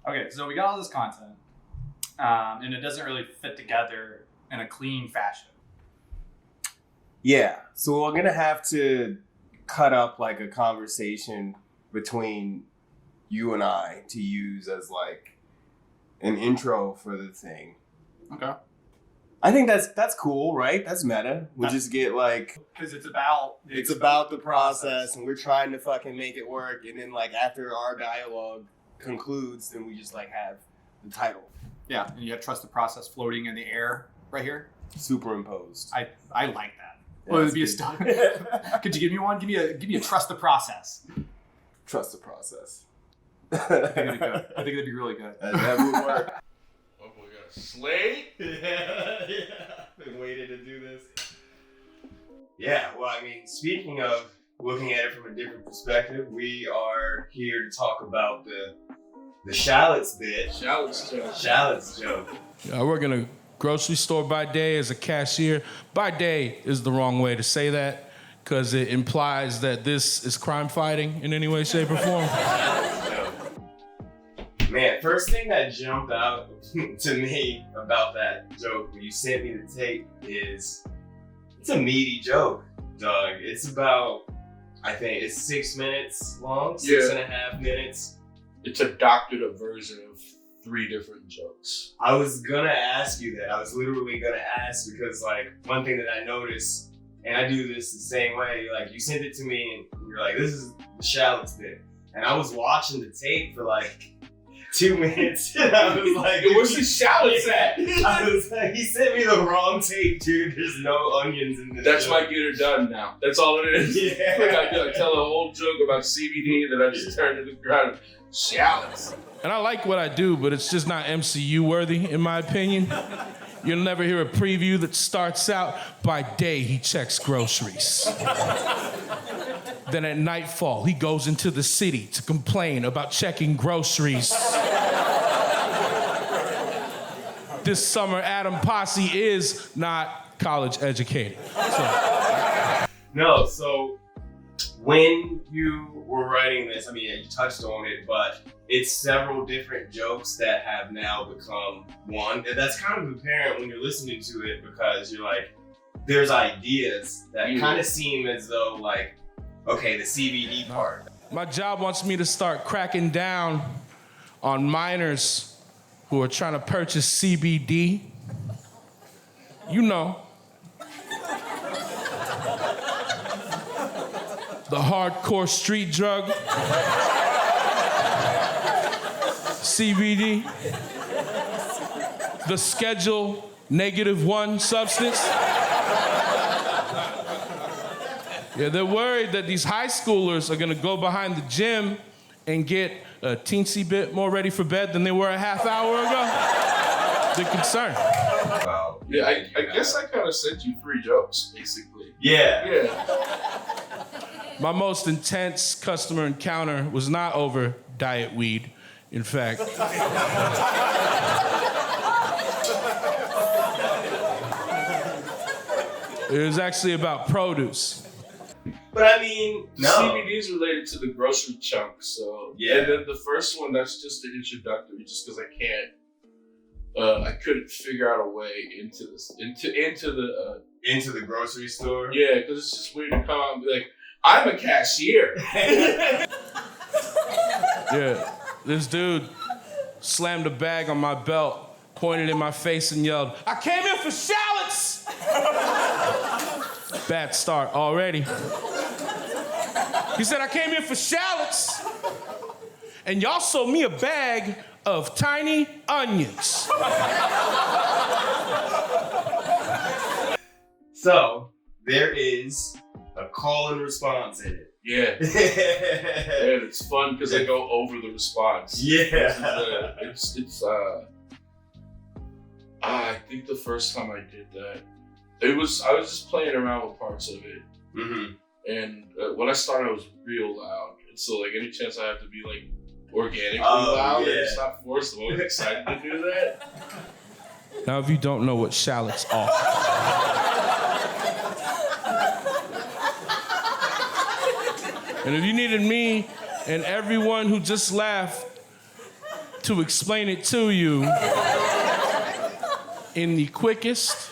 Okay, so we got all this content, and it doesn't really fit together in a clean fashion. Yeah, so we're gonna have to cut up like a conversation between you and I to use as like an intro for the thing. Okay. I think that's cool, right? That's meta. We just get like because it's about the process, and we're trying to fucking make it work. And then like after our dialogue concludes, then we just like have the title. Yeah, and you have trust the process floating in the air right here. Superimposed. I like that. Yeah, Well, it'd be a start. Could you give me one? Give me a trust the process. Trust the process. I think it'd be really good. That would work. Oh, we got a slate. Yeah. Been waiting to do this. Yeah, well, I mean, speaking of looking at it from a different perspective, we are here to talk about the Shallots bit. Shallots joke. I work in a grocery store by day as a cashier. By day is the wrong way to say that because it implies that this is crime fighting in any way, shape, or form. Man, first thing that jumped out to me about that joke when you sent me the tape is it's a meaty joke, Doug. It's about, I think it's 6 minutes long, 6.5 minutes. It's a doctored up version of 3 different jokes. I was gonna ask you that. I was literally gonna ask because like one thing that I noticed, and I do this the same way, like you sent it to me and you're like, this is the Shallots bit. And I was watching the tape for like 2 minutes and I was like, where's the Shallots at? I was like, he sent me the wrong tape, dude. There's no onions in this. That's joke. my get her done now. That's all it is. Yeah. I tell a whole joke about CBD and then I just turn to the ground. Shallots. And I like what I do, but it's just not MCU worthy, in my opinion. You'll never hear a preview that starts out, by day he checks groceries. Then at nightfall, he goes into the city to complain about checking groceries. This summer, Adam Pasi is not college educated. So when you were writing this, I mean, you touched on it, but it's several different jokes that have now become one. And that's kind of apparent when you're listening to it because you're like, there's ideas that kind of seem as though like, okay, the CBD part. My job wants me to start cracking down on minors who are trying to purchase CBD. You know. The hardcore street drug. CBD. The Schedule -1 substance. Yeah, they're worried that these high schoolers are gonna go behind the gym and get a teensy bit more ready for bed than they were a half hour ago. They're concerned. Wow. Yeah, I guess I kind of sent you 3 jokes, basically. Yeah. My most intense customer encounter was not over diet weed, in fact. It was actually about produce. But I mean, no. CBD is related to the grocery chunk, so yeah. And then the first one, that's just the introductory, just because I couldn't figure out a way into this, into the grocery store. Yeah, because it's just weird to come out and be like, I'm a cashier. Yeah, this dude slammed a bag on my belt, pointed in my face, and yelled, "I came here for Shallots!" Bad start already. He said, "I came here for Shallots, and y'all sold me a bag of tiny onions." So, there is a call and response in it. Yeah. And it's fun because I go over the response. Yeah. I think the first time I did that, I was just playing around with parts of it. Mm-hmm. And when I started, I was real loud. And so, like, any chance I have to be, like, organically loud and it's not forced, I'm always excited to do that. Now, if you don't know what shallots are, and if you needed me and everyone who just laughed to explain it to you in the quickest,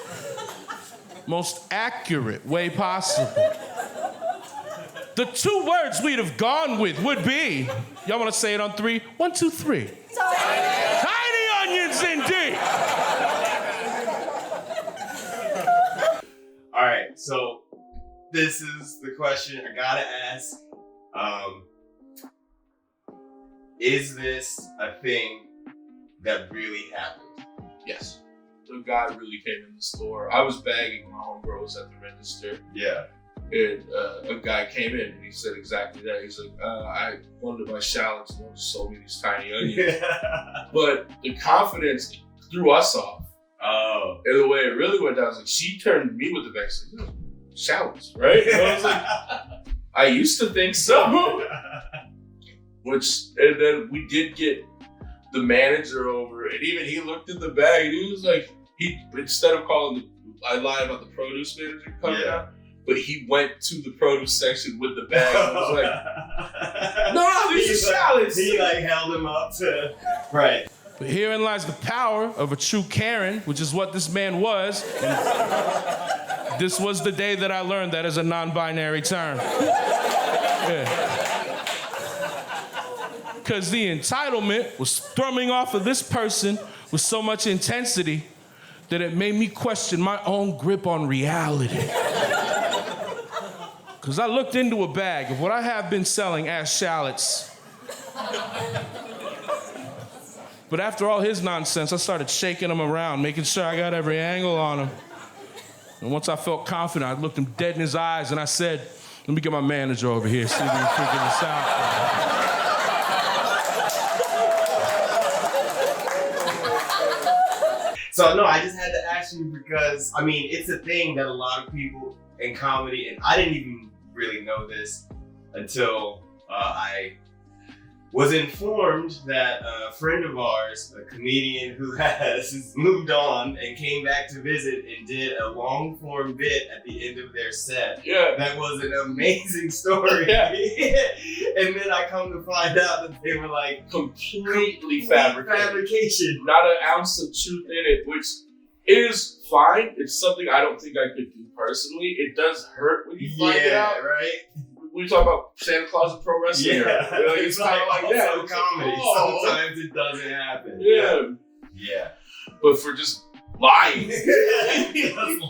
most accurate way possible. The 2 words we'd have gone with would be, y'all want to say it on 3? 1, 2, 3. Tiny onions indeed. All right, so this is the question I gotta ask. Is this a thing that really happened? Yes. The guy really came in the store. I was bagging my homegirls at the register. Yeah. And a guy came in and he said exactly that. He's like, I wanted to buy shallots and one just sold me these tiny onions. Yeah. But the confidence threw us off. Oh. And the way it really went down was like, she turned to me with the bag and said, shallots, right? And I was like, I used to think so. And then we did get the manager over, and even he looked at the bag and he was like, instead of calling I lied about the produce manager coming out, but he went to the produce section with the bag and was like, no, these are shallots. He held him up to, right. But herein lies the power of a true Karen, which is what this man was. And this was the day that I learned that is a non-binary term. Yeah. Because the entitlement was thrumming off of this person with so much intensity that it made me question my own grip on reality. Because I looked into a bag of what I have been selling as shallots. But after all his nonsense, I started shaking him around, making sure I got every angle on him. And once I felt confident, I looked him dead in his eyes and I said, let me get my manager over here, see if we can figure this out. So no, I just had to ask you because, I mean, it's a thing that a lot of people in comedy, and I didn't even really know this until I was informed that a friend of ours, a comedian who has moved on and came back to visit and did a long form bit at the end of their set. Yeah. That was an amazing story. Yeah. And then I come to find out that they were like completely fabrication. Not an ounce of truth in it, which is fine. It's something I don't think I could do personally. It does hurt when you find it out. Right? We talk about Santa Claus and pro wrestling. Yeah, it's kind of like that. It's comedy. Like, oh. Sometimes it doesn't happen. Yeah. But for just lying. Just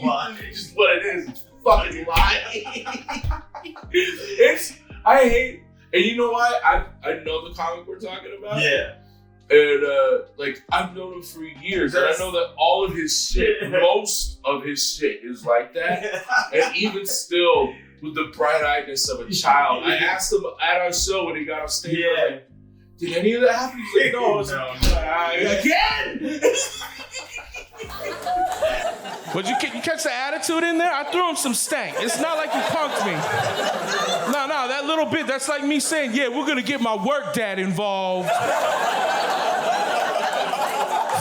lying. It's just what it is. It's fucking lying. I hate, and you know why? I know the comic we're talking about. Yeah. And I've known him for years, and I know that all of his shit, most of his shit is like that. And even still, with the bright-eyedness of a child. I asked him at our show when he got off stage, like, did any of that happen? He's like, no. Again! But you catch the attitude in there? I threw him some stank. It's not like you punked me. No, that little bit, that's like me saying, yeah, we're gonna get my work dad involved.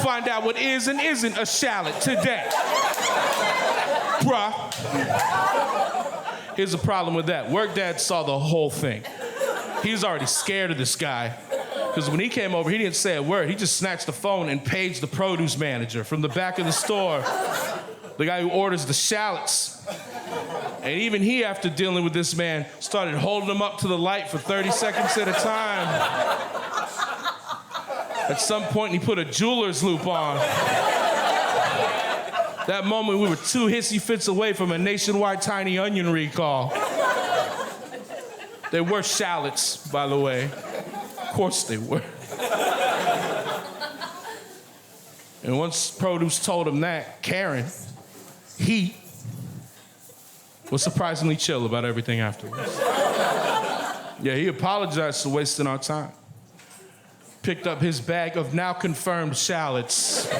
Find out what is and isn't a shallot today. Bruh. Here's the problem with that. Work dad saw the whole thing. He was already scared of this guy. Because when he came over, he didn't say a word. He just snatched the phone and paged the produce manager from the back of the store. The guy who orders the shallots. And even he, after dealing with this man, started holding him up to the light for 30 seconds at a time. At some point, he put a jeweler's loop on. That moment, we were 2 hissy fits away from a nationwide tiny onion recall. They were shallots, by the way. Of course they were. And once produce told him that, Karen, he was surprisingly chill about everything afterwards. Yeah, he apologized for wasting our time. Picked up his bag of now confirmed shallots.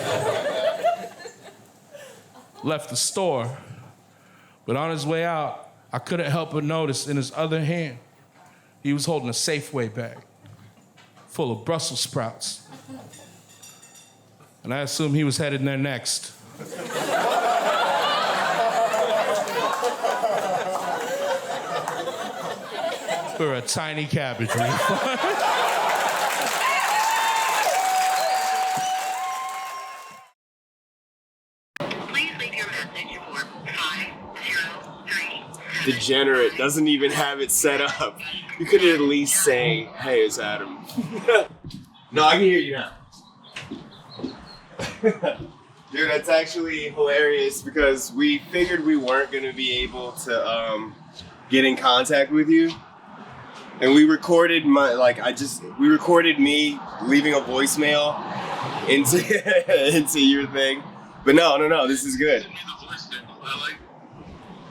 Left the store, but on his way out, I couldn't help but notice in his other hand, he was holding a Safeway bag full of Brussels sprouts. And I assumed he was headed there next. For a tiny cabbage refund. degenerate doesn't even have it set up. You could at least say, "Hey, it's Adam." No, I can hear you now. Dude, that's actually hilarious because we figured we weren't gonna be able to get in contact with you. And we recorded we recorded me leaving a voicemail into your thing. But no, this is good.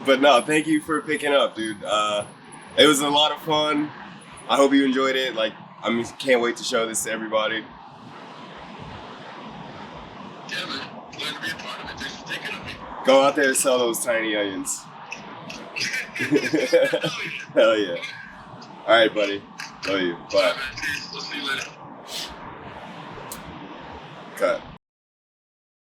But no, thank you for picking up, dude. It was a lot of fun. I hope you enjoyed it. Can't wait to show this to everybody. Yeah, man. Glad to be a part of it. Thanks for thinking of me. Go out there and sell those tiny onions. Hell yeah. All right, buddy. Love you. Bye. Peace. We'll see you later. Cut.